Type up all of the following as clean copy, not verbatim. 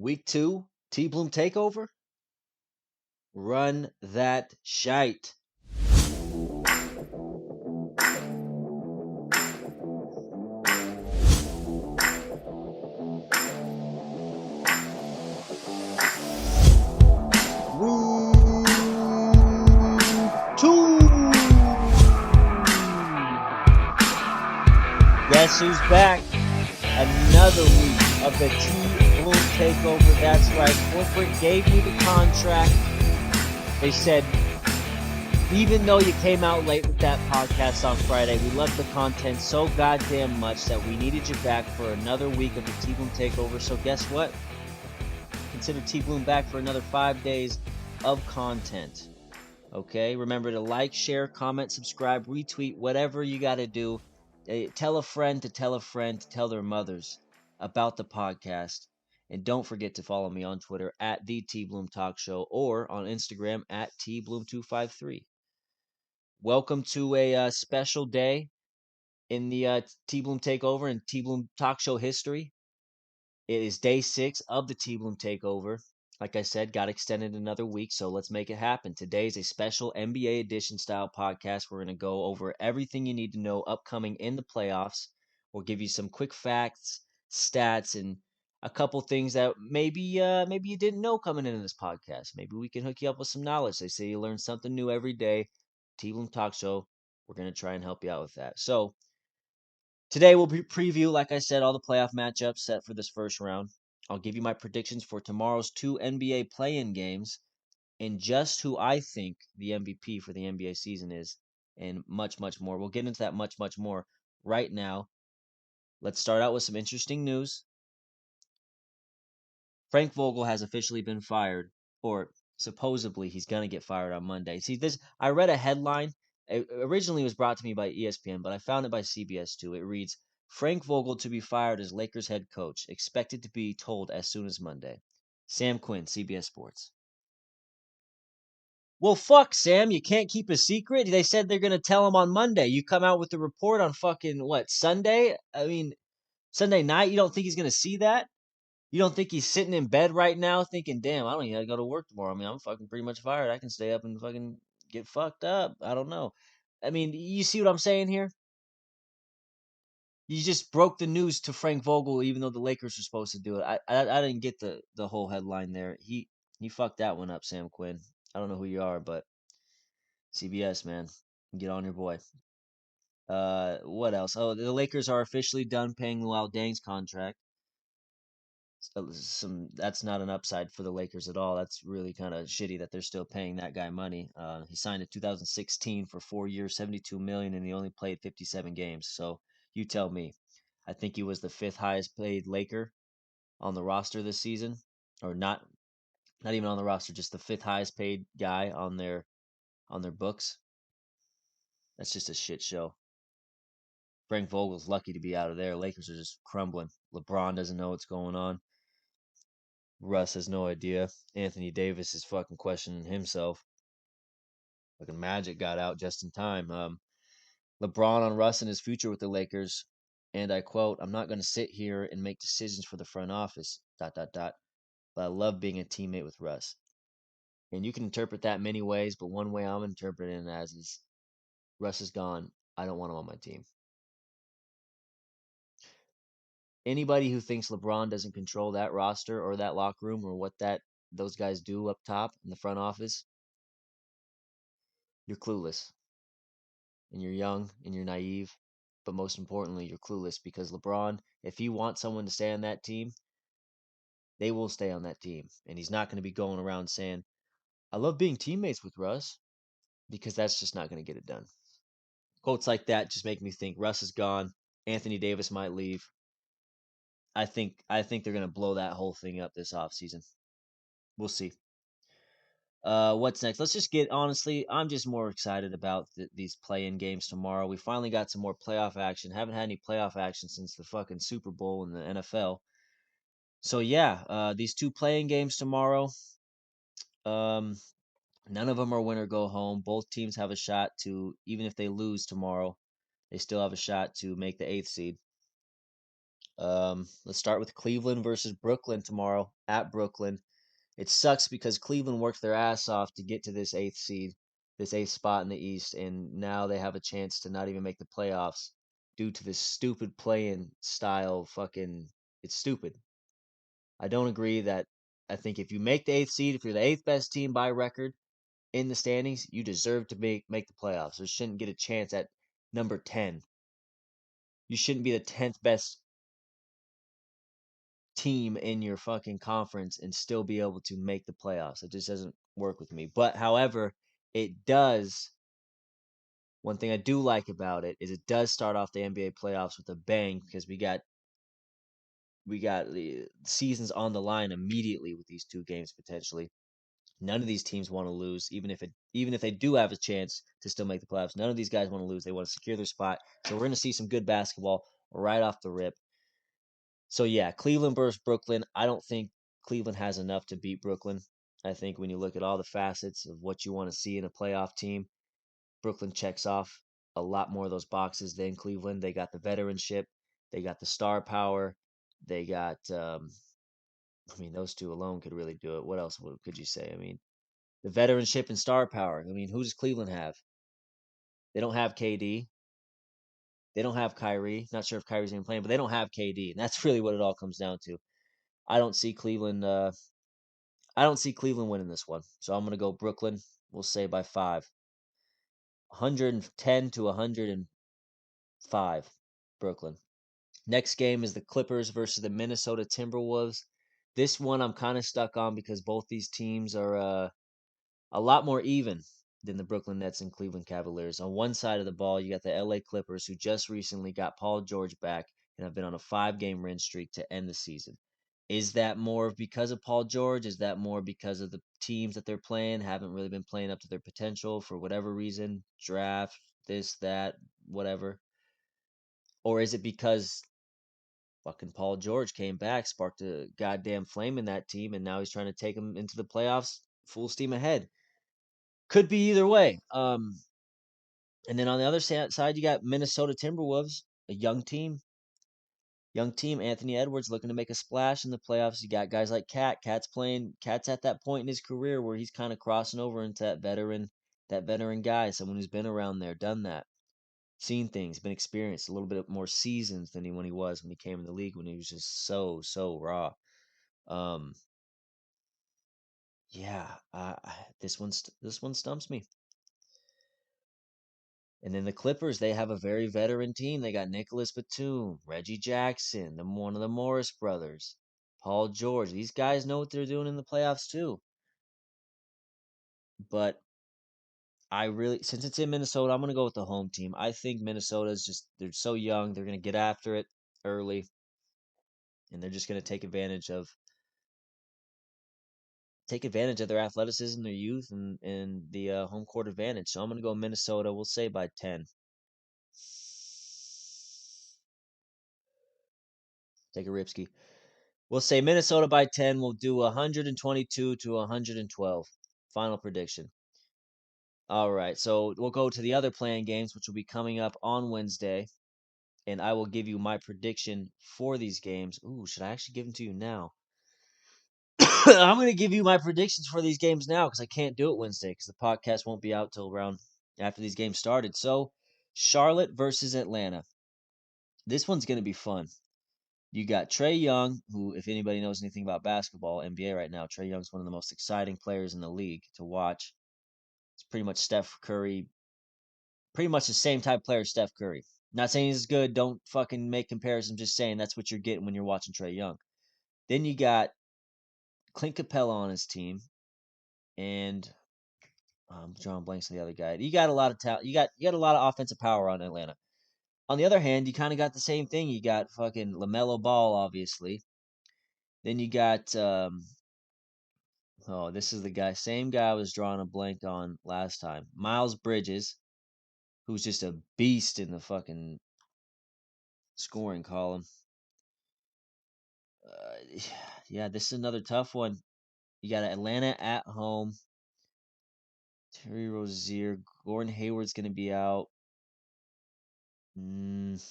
Week 2, TBloom Takeover? Run that shite. Week 2! Guess who's back? Another week of the TBloom Takeover. That's right. Corporate gave me the contract. They said, even though you came out late with that podcast on Friday, we loved the content so goddamn much that we needed you back for another week of the TBloom Takeover. So guess what? Consider TBloom back for another 5 days of content. Okay? Remember to like, share, comment, subscribe, retweet, whatever you got to do. Tell a friend to tell a friend to tell their mothers about the podcast. And don't forget to follow me on Twitter at the TBloom Talk Show or on Instagram at TBloom253. Welcome to a special day in the TBloom Takeover and TBloom Talk Show history. It is day 6 of the TBloom Takeover. Like I said, got extended another week, so let's make it happen. Today is a special NBA edition style podcast. We're going to go over everything you need to know upcoming in the playoffs. We'll give you some quick facts, stats, and a couple things that maybe you didn't know coming into this podcast. Maybe we can hook you up with some knowledge. They say you learn something new every day. TBloom Talk Show. We're going to try and help you out with that. So today we'll preview, like I said, all the playoff matchups set for this first round. I'll give you my predictions for tomorrow's 2 NBA play-in games and just who I think the MVP for the NBA season is, and much, much more. We'll get into that much, much more right now. Let's start out with some interesting news. Frank Vogel has officially been fired, or supposedly he's going to get fired on Monday. See, this I read a headline. It originally was brought to me by ESPN, but I found it by CBS too. It reads, Frank Vogel to be fired as Lakers head coach, expected to be told as soon as Monday. Sam Quinn, CBS Sports. Well, fuck, Sam. You can't keep a secret. They said they're going to tell him on Monday. You come out with the report on fucking, what, Sunday? I mean, Sunday night? You don't think he's going to see that? You don't think he's sitting in bed right now thinking, damn, I don't even gotta go to work tomorrow. I mean, I'm fucking pretty much fired. I can stay up and fucking get fucked up. I don't know. I mean, you see what I'm saying here? You just broke the news to Frank Vogel, even though the Lakers were supposed to do it. I didn't get the whole headline there. He fucked that one up, Sam Quinn. I don't know who you are, but CBS, man, get on your boy. What else? Oh, the Lakers are officially done paying Luol Deng's contract. Some That's not an upside for the Lakers at all. That's really kind of shitty that they're still paying that guy money. He signed in 2016 for 4 years, 72 million, and he only played 57 games. So you tell me. I think he was the fifth highest paid Laker on the roster this season, or not even on the roster, just the fifth highest paid guy on their books. That's just a shit show. Frank Vogel's lucky to be out of there. Lakers are just crumbling. LeBron doesn't know what's going on. Russ has no idea. Anthony Davis is fucking questioning himself. Fucking Magic got out just in time. LeBron on Russ and his future with the Lakers. And I quote, I'm not going to sit here and make decisions for the front office, dot, dot, dot. But I love being a teammate with Russ. And you can interpret that many ways, but one way I'm interpreting it as is Russ is gone. I don't want him on my team. Anybody who thinks LeBron doesn't control that roster or that locker room or what those guys do up top in the front office, you're clueless. And you're young and you're naive, but most importantly, you're clueless because LeBron, if he wants someone to stay on that team, they will stay on that team. And he's not going to be going around saying, I love being teammates with Russ, because that's just not going to get it done. Quotes like that just make me think Russ is gone. Anthony Davis might leave. I think they're going to blow that whole thing up this offseason. We'll see. What's next? Let's just get honestly. I'm just more excited about these play-in games tomorrow. We finally got some more playoff action. Haven't had any playoff action since the fucking Super Bowl in the NFL. So yeah, these two play-in games tomorrow. Um, None of them are win or go home. Both teams have a shot to, even if they lose tomorrow, they still have a shot to make the eighth seed. Let's start with Cleveland versus Brooklyn tomorrow at Brooklyn. It sucks because Cleveland worked their ass off to get to this eighth seed, this eighth spot in the East, and now they have a chance to not even make the playoffs due to this stupid play-in style. Fucking, it's stupid. I don't agree that. I think if you make the eighth seed, if you're the eighth best team by record in the standings, you deserve to make the playoffs. You shouldn't get a chance at number 10. You shouldn't be the 10th best team in your fucking conference and still be able to make the playoffs. It just doesn't work with me. But however, it does. One thing I do like about it is it does start off the NBA playoffs with a bang because we got the seasons on the line immediately with these two games potentially. None of these teams want to lose, even if they do have a chance to still make the playoffs. None of these guys want to lose. They want to secure their spot. So we're going to see some good basketball right off the rip. So yeah, Cleveland versus Brooklyn. I don't think Cleveland has enough to beat Brooklyn. I think when you look at all the facets of what you want to see in a playoff team, Brooklyn checks off a lot more of those boxes than Cleveland. They got the veteranship, they got the star power, they got. I mean, those two alone could really do it. What else could you say? I mean, the veteranship and star power. I mean, who does Cleveland have? They don't have KD. They don't have Kyrie. Not sure if Kyrie's even playing, but they don't have KD, and that's really what it all comes down to. I don't see Cleveland. I don't see Cleveland winning this one, so I'm gonna go Brooklyn. We'll say by 5, 110 to 105, Brooklyn. Next game is the Clippers versus the Minnesota Timberwolves. This one I'm kind of stuck on because both these teams are a lot more even than the Brooklyn Nets and Cleveland Cavaliers. On one side of the ball, you got the LA Clippers, who just recently got Paul George back and have been on a 5 game win streak to end the season. Is that more because of Paul George? Is that more because of the teams that they're playing haven't really been playing up to their potential for whatever reason? Draft, this, that, whatever. Or is it because fucking Paul George came back, sparked a goddamn flame in that team, and now he's trying to take them into the playoffs full steam ahead? Could be either way. And then on the other side, you got Minnesota Timberwolves, a young team. Young team. Anthony Edwards looking to make a splash in the playoffs. You got guys like Cat. Cat's at that point in his career where he's kind of crossing over into that veteran guy, someone who's been around there, done that, seen things, been experienced, a little bit more seasons than when he came in the league when he was just so raw. Um, yeah, this one stumps me. And then the Clippers, they have a very veteran team. They got Nicholas Batum, Reggie Jackson, one of the Morris brothers, Paul George. These guys know what they're doing in the playoffs too. But since it's in Minnesota, I'm going to go with the home team. I think Minnesota's they're so young. They're going to get after it early. And they're just going to take advantage of their athleticism, their youth, and the home court advantage. So I'm going to go Minnesota. We'll say by 10. Take a ripski. We'll say Minnesota by 10. We'll do 122 to 112. Final prediction. All right. So we'll go to the other playing games, which will be coming up on Wednesday. And I will give you my prediction for these games. Ooh, should I actually give them to you now? I'm going to give you my predictions for these games now because I can't do it Wednesday because the podcast won't be out till around after these games started. So, Charlotte versus Atlanta. This one's going to be fun. You got Trae Young, who, if anybody knows anything about basketball, NBA right now, Trae Young's one of the most exciting players in the league to watch. It's pretty much Steph Curry, pretty much the same type of player as Steph Curry. Not saying he's good. Don't fucking make comparisons. Just saying that's what you're getting when you're watching Trae Young. Then you got Clint Capella on his team, and I'm drawing blanks on the other guy. You got a lot of talent. You got a lot of offensive power on Atlanta. On the other hand, you kind of got the same thing. You got fucking LaMelo Ball, obviously. Then you got oh, this is the guy, same guy I was drawing a blank on last time. Miles Bridges, who's just a beast in the fucking scoring column. Uh, yeah, this is another tough one. You got Atlanta at home. Terry Rozier, Gordon Hayward's going to be out. Mm,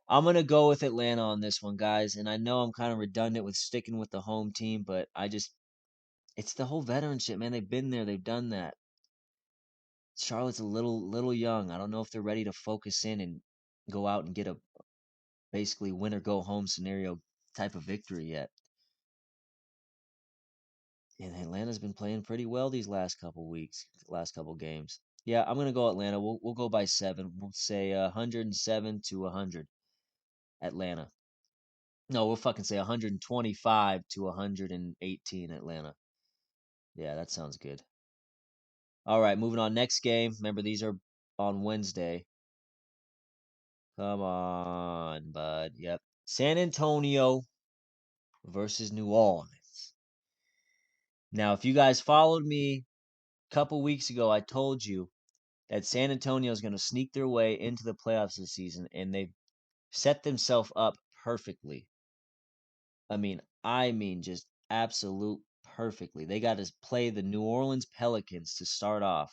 I'm gonna go with Atlanta on this one, guys. And I know I'm kind of redundant with sticking with the home team, but it's the whole veteran shit, man. They've been there, they've done that. Charlotte's a little young. I don't know if they're ready to focus in and go out and get a basically win or go home scenario type of victory yet. And Atlanta's been playing pretty well these last couple weeks, last couple games. Yeah, I'm gonna go Atlanta. We'll go by 7. We'll say 107 to 100 Atlanta. No, we'll fucking say 125 to 118 Atlanta. Yeah, that sounds good. All right, moving on. Next game. Remember, these are on Wednesday. Come on, bud. Yep. San Antonio versus New Orleans. Now, if you guys followed me a couple weeks ago, I told you that San Antonio is going to sneak their way into the playoffs this season, and they've set themselves up perfectly. I mean, just absolute perfectly. They got to play the New Orleans Pelicans to start off.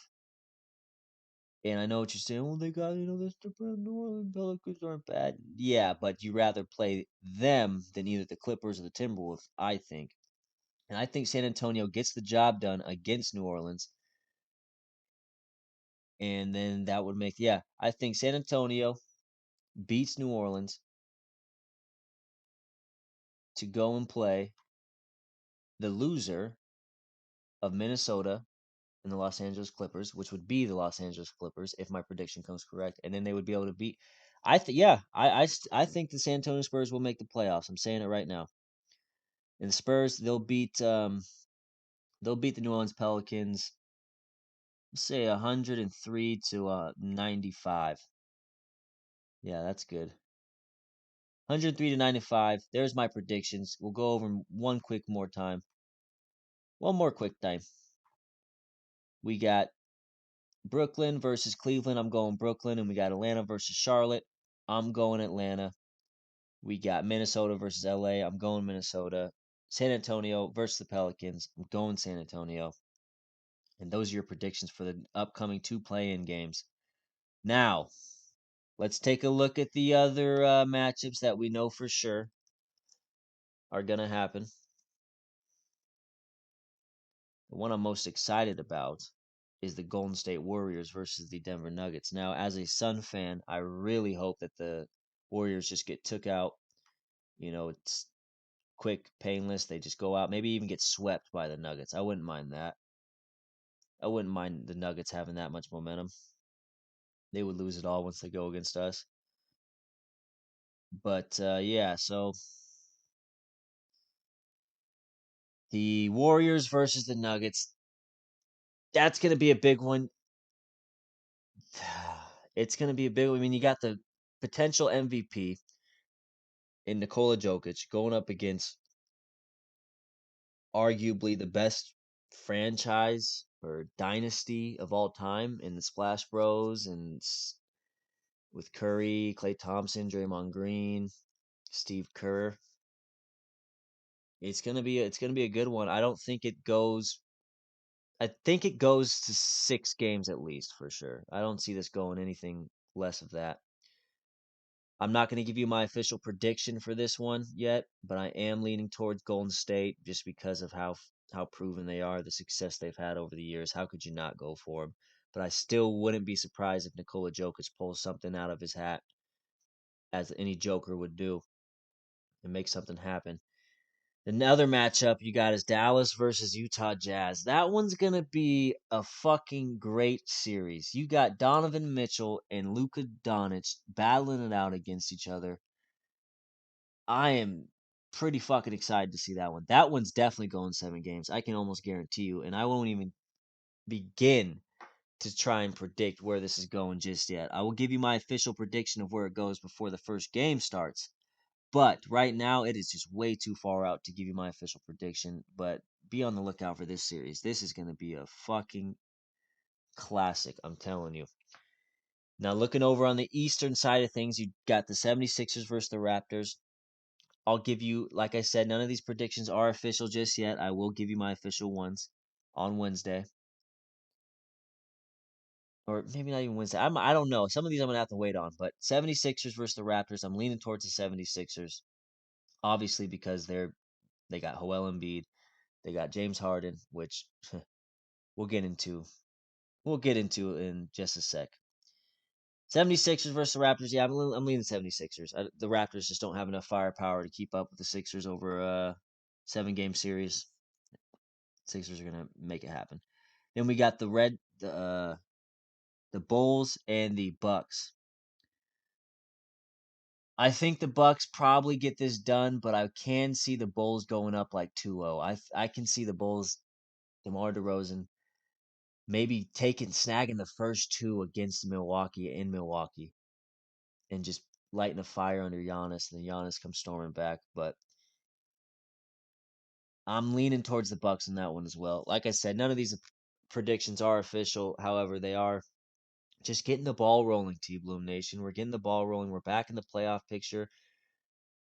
And I know what you're saying. Well, they got, this the New Orleans Pelicans aren't bad. Yeah, but you rather play them than either the Clippers or the Timberwolves, I think. And I think San Antonio gets the job done against New Orleans. And then that would make, yeah, I think San Antonio beats New Orleans to go and play the loser of Minnesota and the Los Angeles Clippers, which would be the Los Angeles Clippers if my prediction comes correct, and then they would be able to beat. I think the San Antonio Spurs will make the playoffs. I'm saying it right now. And the Spurs, they'll beat the New Orleans Pelicans. Say 103 to 95. Yeah, that's good. 103 to 95. There's my predictions. We'll go over one quick more time. One more quick time. We got Brooklyn versus Cleveland. I'm going Brooklyn. And we got Atlanta versus Charlotte. I'm going Atlanta. We got Minnesota versus LA. I'm going Minnesota. San Antonio versus the Pelicans. I'm going San Antonio. And those are your predictions for the upcoming 2 play-in games. Now, let's take a look at the other matchups that we know for sure are going to happen. The one I'm most excited about is the Golden State Warriors versus the Denver Nuggets. Now, as a Sun fan, I really hope that the Warriors just get took out. It's quick, painless. They just go out, maybe even get swept by the Nuggets. I wouldn't mind that. I wouldn't mind the Nuggets having that much momentum. They would lose it all once they go against us. But yeah, so the Warriors versus the Nuggets. That's going to be a big one. It's going to be a big one. I mean, you got the potential MVP in Nikola Jokic going up against arguably the best franchise or dynasty of all time in the Splash Bros and with Curry, Klay Thompson, Draymond Green, Steve Kerr. It's gonna be a good one. I think it goes to 6 games at least for sure. I don't see this going anything less of that. I'm not going to give you my official prediction for this one yet, but I am leaning towards Golden State just because of how proven they are, the success they've had over the years. How could you not go for them? But I still wouldn't be surprised if Nikola Jokic pulls something out of his hat, as any Joker would do, and make something happen. Another matchup you got is Dallas versus Utah Jazz. That one's gonna be a fucking great series. You got Donovan Mitchell and Luka Doncic battling it out against each other. I am pretty fucking excited to see that one. That one's definitely going 7 games. I can almost guarantee you, and I won't even begin to try and predict where this is going just yet. I will give you my official prediction of where it goes before the first game starts. But right now, it is just way too far out to give you my official prediction. But be on the lookout for this series. This is going to be a fucking classic, I'm telling you. Now, looking over on the eastern side of things, you got the 76ers versus the Raptors. I'll give you, like I said, none of these predictions are official just yet. I will give you my official ones on Wednesday. or maybe not even Wednesday. I don't know. Some of these I'm going to have to wait on. But 76ers versus the Raptors, I'm leaning towards the 76ers. Obviously, because they got Joel Embiid. They got James Harden, which we'll get into. We'll get into in just a sec. 76ers versus the Raptors. Yeah, I'm leaning 76ers. The Raptors just don't have enough firepower to keep up with the Sixers over a 7-game series. Sixers are gonna make it happen. Then we got the Bulls and the Bucks. I think the Bucks probably get this done, but I can see the Bulls going up like 2-0. I can see the Bulls, DeMar DeRozan, maybe snagging the first two against Milwaukee in Milwaukee, and just lighting a fire under Giannis, and then Giannis comes storming back. But I'm leaning towards the Bucks in that one as well. Like I said, none of these predictions are official. However, they are just getting the ball rolling, TBloom Nation. We're getting the ball rolling. We're back in the playoff picture.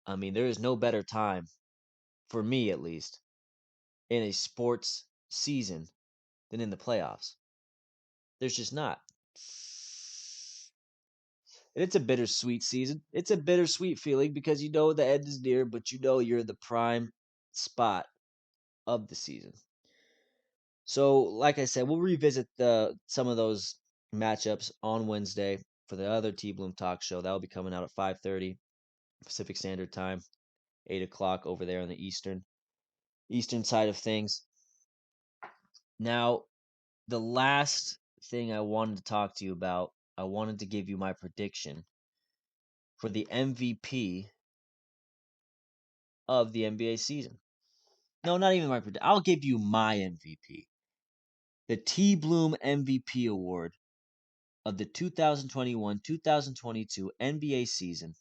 I mean, there is no better time, for me at least, in a sports season than in the playoffs. There's just not. And it's a bittersweet season. It's a bittersweet feeling because you know the end is near, but you know you're in the prime spot of the season. So, like I said, we'll revisit some of those matchups on Wednesday for the other TBloom Talk Show. That will be coming out at 5:30 Pacific Standard Time, 8 o'clock over there on the Eastern side of things. Now, the last thing I wanted to talk to you about, I wanted to give you my prediction for the MVP of the NBA season. No, not even my prediction. I'll give you my MVP. The TBloom MVP award of the 2021-2022 NBA season,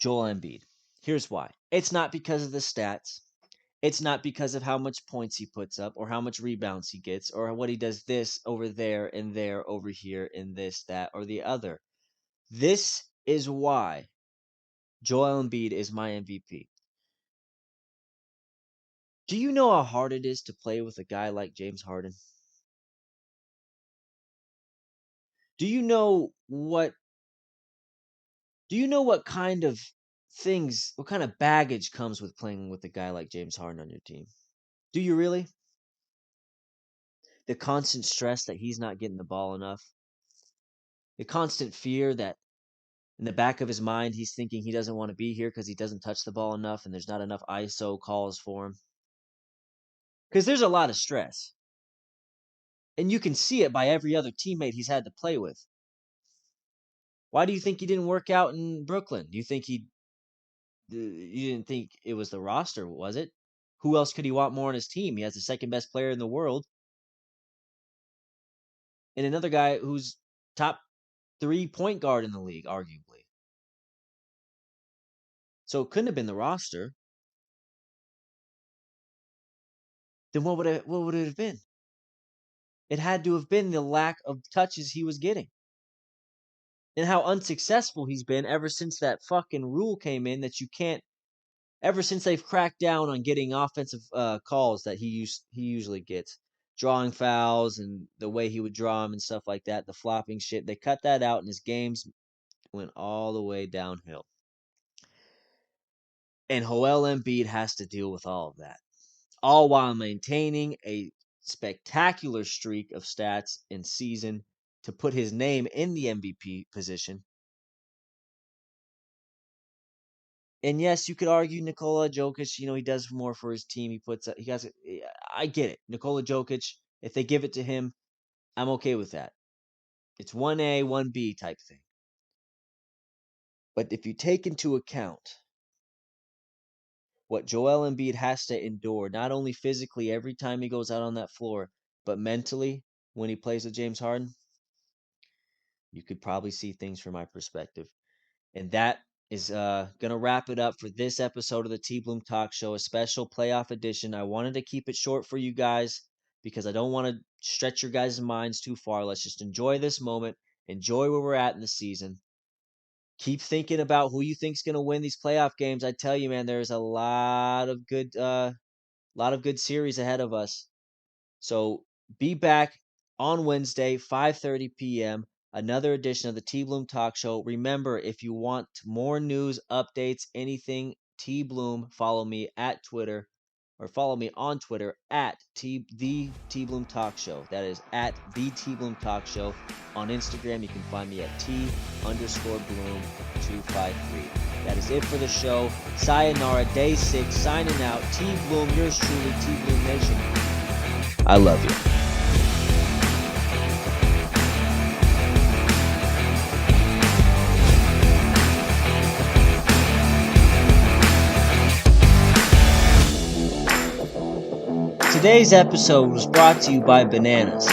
Joel Embiid. Here's why. It's not because of the stats. It's not because of how much points he puts up or how much rebounds he gets or what he does this over there and there over here and this, that, or the other. This is why Joel Embiid is my MVP. Do you know how hard it is to play with a guy like James Harden? Do you know what kind of what kind of baggage comes with playing with a guy like James Harden on your team? Do you really? The constant stress that he's not getting the ball enough. The constant fear that in the back of his mind he's thinking he doesn't want to be here because he doesn't touch the ball enough and there's not enough ISO calls for him. Because there's a lot of stress. And you can see it by every other teammate he's had to play with. Why do you think he didn't work out in Brooklyn? Do you think you didn't think it was the roster, was it? Who else could he want more on his team? He has the second best player in the world. And another guy who's top 3 point guard in the league, arguably. So it couldn't have been the roster. Then what would it have been? It had to have been the lack of touches he was getting. And how unsuccessful he's been ever since that fucking rule came in that you can't, ever since they've cracked down on getting offensive calls that he usually gets, drawing fouls and the way he would draw them and stuff like that, the flopping shit. They cut that out and his games went all the way downhill. And Joel Embiid has to deal with all of that, all while maintaining a spectacular streak of stats and season to put his name in the MVP position. And yes, you could argue Nikola Jokic, he does more for his team. I get it. Nikola Jokic, if they give it to him, I'm okay with that. It's 1A, 1B type thing. But if you take into account what Joel Embiid has to endure, not only physically every time he goes out on that floor, but mentally when he plays with James Harden, you could probably see things from my perspective. And that is going to wrap it up for this episode of the TBloom Talk Show, a special playoff edition. I wanted to keep it short for you guys because I don't want to stretch your guys' minds too far. Let's just enjoy this moment, enjoy where we're at in the season. Keep thinking about who you think's going to win these playoff games. I tell you, man, there's a lot of good series ahead of us. So be back on Wednesday, 5:30 p.m. Another edition of the TBloom Talk Show. Remember, if you want more news, updates, anything, TBloom, follow me at Twitter, or follow me on Twitter at the TBloom Talk Show. That is at the TBloom Talk Show. On Instagram, you can find me at T_Bloom253. That is it for the show. Sayonara, day 6, signing out. TBloom, yours truly, TBloom Nation. I love you. Today's episode was brought to you by bananas.